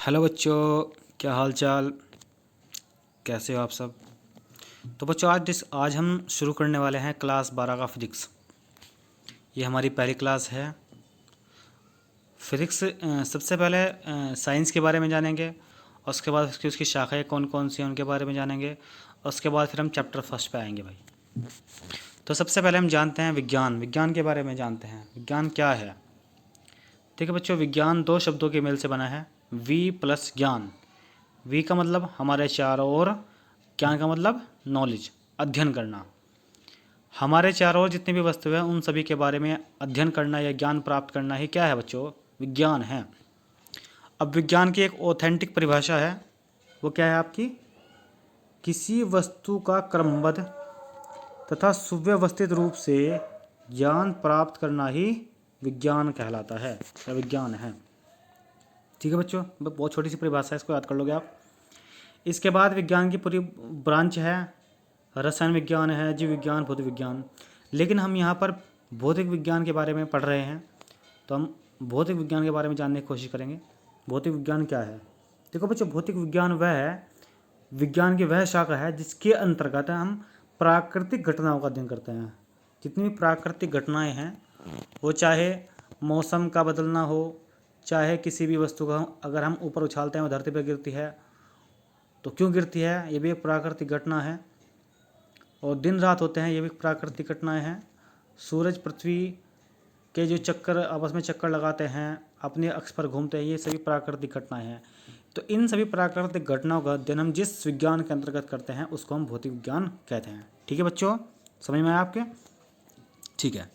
Hello बच्चों, क्या हाल चाल, कैसे हो आप सब। तो बच्चों आज हम शुरू करने वाले हैं क्लास 12 का फिजिक्स। ये हमारी पहली क्लास है फिजिक्स। सबसे पहले साइंस के बारे में जानेंगे और उसके बाद उसकी शाखाएं कौन कौन सी हैं उनके बारे में जानेंगे और उसके बाद फिर हम चैप्टर फर्स्ट पे आएंगे भाई। तो सबसे पहले हम जानते हैं विज्ञान के बारे में जानते हैं। विज्ञान क्या है। ठीक है बच्चों, विज्ञान दो शब्दों के मेल से बना है, वी प्लस ज्ञान। वी का मतलब हमारे चारों ओर, ज्ञान का मतलब नॉलेज, अध्ययन करना। हमारे चारों ओर जितनी भी वस्तु है उन सभी के बारे में अध्ययन करना या ज्ञान प्राप्त करना ही क्या है बच्चों, विज्ञान है। अब विज्ञान की एक ऑथेंटिक परिभाषा है, वो क्या है आपकी, किसी वस्तु का क्रमबद्ध तथा सुव्यवस्थित रूप से ज्ञान प्राप्त करना ही विज्ञान कहलाता है या विज्ञान है। ठीक है बच्चों, बहुत छोटी सी परिभाषा है, इसको याद कर लोगे आप। इसके बाद विज्ञान की पूरी ब्रांच है, रसायन विज्ञान है, जीव विज्ञान, भौतिक विज्ञान। लेकिन हम यहाँ पर भौतिक विज्ञान के बारे में पढ़ रहे हैं, तो हम भौतिक विज्ञान के बारे में जानने की कोशिश करेंगे। भौतिक विज्ञान क्या है। देखो बच्चों, भौतिक विज्ञान वह है, विज्ञान की वह शाखा है जिसके अंतर्गत हम प्राकृतिक घटनाओं का अध्ययन करते हैं। जितनी भी प्राकृतिक घटनाएँ हैं, वो चाहे मौसम का बदलना हो, चाहे किसी भी वस्तु का अगर हम ऊपर उछालते हैं वो धरती पर गिरती है तो क्यों गिरती है, ये भी एक प्राकृतिक घटना है। और दिन रात होते हैं, ये भी प्राकृतिक घटनाएं हैं। सूरज पृथ्वी के जो चक्कर आपस में चक्कर लगाते हैं, अपने अक्ष पर घूमते हैं, ये सभी प्राकृतिक घटनाएं हैं। तो इन सभी प्राकृतिक घटनाओं का अध्ययन हम जिस विज्ञान के अंतर्गत करते हैं उसको हम भौतिक विज्ञान कहते हैं। ठीक है बच्चों, समझ में आया आपके। ठीक है,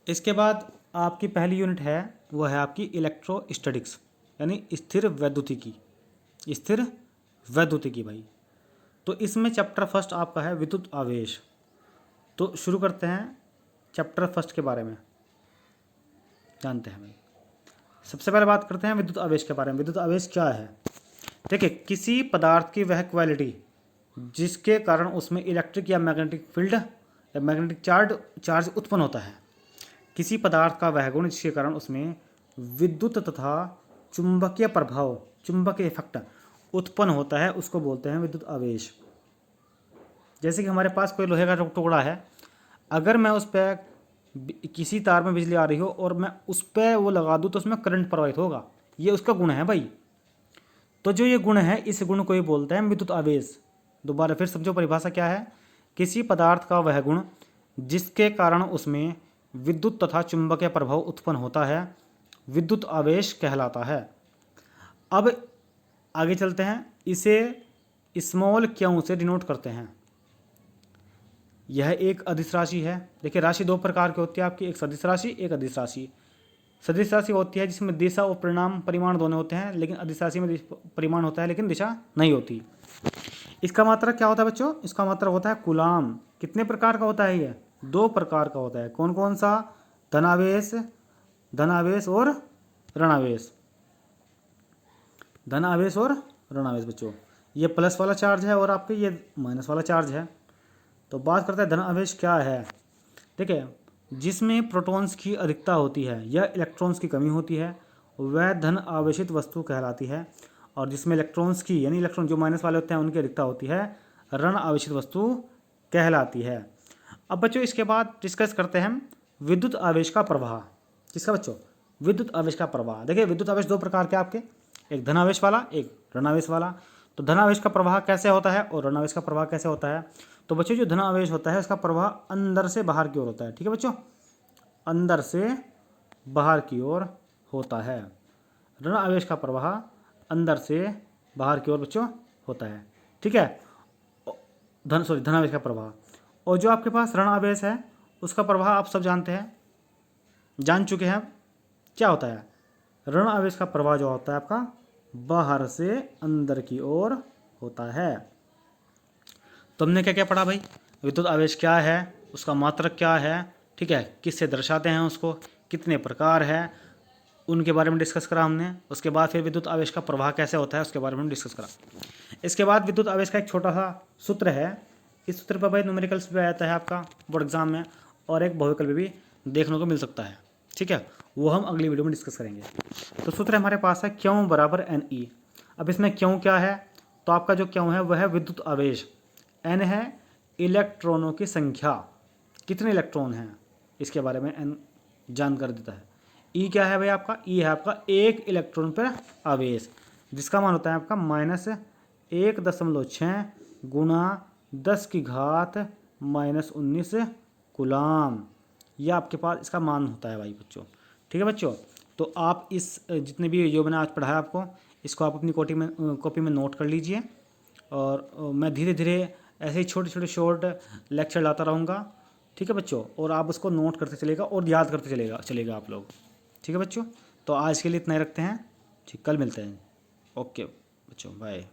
इसके बाद आपकी पहली यूनिट है, वो है आपकी इलेक्ट्रोस्टैटिक्स यानी स्थिर वैद्युतिकी। स्थिर वैद्युतिकी भाई। तो इसमें चैप्टर फर्स्ट आपका है विद्युत आवेश। तो शुरू करते हैं चैप्टर फर्स्ट के बारे में जानते हैं भाई। सबसे पहले बात करते हैं विद्युत आवेश के बारे में। विद्युत आवेश क्या है। देखिए, किसी पदार्थ की वह क्वालिटी जिसके कारण उसमें इलेक्ट्रिक या मैग्नेटिक फील्ड या मैग्नेटिक चार्ज उत्पन्न होता है। किसी पदार्थ का वह गुण जिसके कारण उसमें विद्युत तथा चुंबकीय प्रभाव, चुंबकीय इफेक्ट उत्पन्न होता है, उसको बोलते हैं विद्युत आवेश। जैसे कि हमारे पास कोई लोहे का टुकड़ा है, अगर मैं उस पर किसी तार में बिजली आ रही हो और मैं उस पर वो लगा दूँ तो उसमें करंट प्रवाहित होगा, ये उसका गुण है भाई। तो जो ये गुण है, इस गुण को ही बोलते हैं विद्युत आवेश। दोबारा फिर समझो परिभाषा क्या है, किसी पदार्थ का वह गुण जिसके कारण उसमें विद्युत तथा चुंबकीय प्रभाव उत्पन्न होता है, विद्युत आवेश कहलाता है। अब आगे चलते हैं, इसे स्मॉल क्यू से डिनोट करते हैं। यह एक अदिश राशि है। देखिए, राशि दो प्रकार की होती है आपकी, एक सदिश राशि, एक अदिश राशि। सदिश राशि होती है जिसमें दिशा और परिमाण दोनों होते हैं, लेकिन अदिश राशि में परिमाण होता है लेकिन दिशा नहीं होती। इसका मात्रक क्या होता है बच्चों, इसका मात्रक होता है कूलाम। कितने प्रकार का होता है ये, दो प्रकार का होता है। कौन कौन सा, धनावेश और ऋणावेश। धन आवेश और ऋण आवेश बच्चों, ये प्लस वाला चार्ज है और आपके ये माइनस वाला चार्ज है। तो बात करते हैं धन आवेश क्या है। देखिए, जिसमें प्रोटॉन्स की अधिकता होती है या इलेक्ट्रॉन्स की कमी होती है, वह धन आवेशित वस्तु कहलाती है। और जिसमें इलेक्ट्रॉन्स की यानी इलेक्ट्रॉन जो माइनस वाले होते हैं उनकी अधिकता होती है, ऋण आवेशित वस्तु कहलाती है। अब बच्चों इसके बाद डिस्कस करते हैं विद्युत आवेश का प्रवाह। किसका बच्चों, विद्युत आवेश का प्रवाह। देखिए, विद्युत आवेश दो प्रकार के आपके, एक धनावेश वाला, एक ऋणावेश वाला। तो धनावेश का प्रवाह कैसे होता है और ऋणावेश का प्रवाह कैसे होता है। तो बच्चों, जो धनावेश होता है उसका प्रवाह अंदर से बाहर की ओर होता है। ठीक है बच्चों, अंदर से बाहर की ओर होता है। ऋण आवेश का प्रवाह अंदर से बाहर की ओर बच्चों होता है। ठीक है, धनावेश का प्रवाह। और जो आपके पास ऋण आवेश है उसका प्रवाह आप सब जानते हैं, जान चुके हैं क्या होता है। ऋण आवेश का प्रवाह जो होता है आपका बाहर से अंदर की ओर होता है। तो हमने क्या क्या पढ़ा भाई, विद्युत आवेश क्या है, उसका मात्रक क्या है, ठीक है, किससे दर्शाते हैं उसको, कितने प्रकार है, उनके बारे में डिस्कस करा हमने। उसके बाद फिर विद्युत आवेश का प्रवाह कैसे होता है उसके बारे में हम डिस्कस करा। इसके बाद विद्युत आवेश का एक छोटा सा सूत्र है, इस सूत्र पर भाई न्यूमेरिकल्स भी आता है आपका बोर्ड एग्जाम में, और एक बहुविकल्प भी देखने को मिल सकता है। ठीक है, वो हम अगली वीडियो में डिस्कस करेंगे। तो सूत्र हमारे पास है क्यू बराबर एन ई। अब इसमें क्यों क्या है, तो आपका जो क्यों है वह है विद्युत आवेश, एन है इलेक्ट्रॉनों की संख्या, कितने इलेक्ट्रॉन हैं इसके बारे में एन जानकारी देता है। ई क्या है भाई आपका, ई है आपका एक इलेक्ट्रॉन पर आवेश, जिसका मान होता है आपका -1.6 गुणा 10⁻⁻19 कूलाम। यह आपके पास इसका मान होता है भाई बच्चों। ठीक है बच्चों, तो आप इस जितने भी जो मैंने आज पढ़ाया आपको, इसको आप अपनी कॉपी में नोट कर लीजिए, और मैं धीरे धीरे ऐसे ही छोटे छोटे शॉर्ट लेक्चर लाता रहूँगा। ठीक है बच्चों, और आप उसको नोट करते चलेगा और याद करते चलेगा आप लोग। ठीक है बच्चों, तो आज के लिए इतना ही रखते हैं। ठीक, कल मिलते हैं। ओके बच्चों, बाय।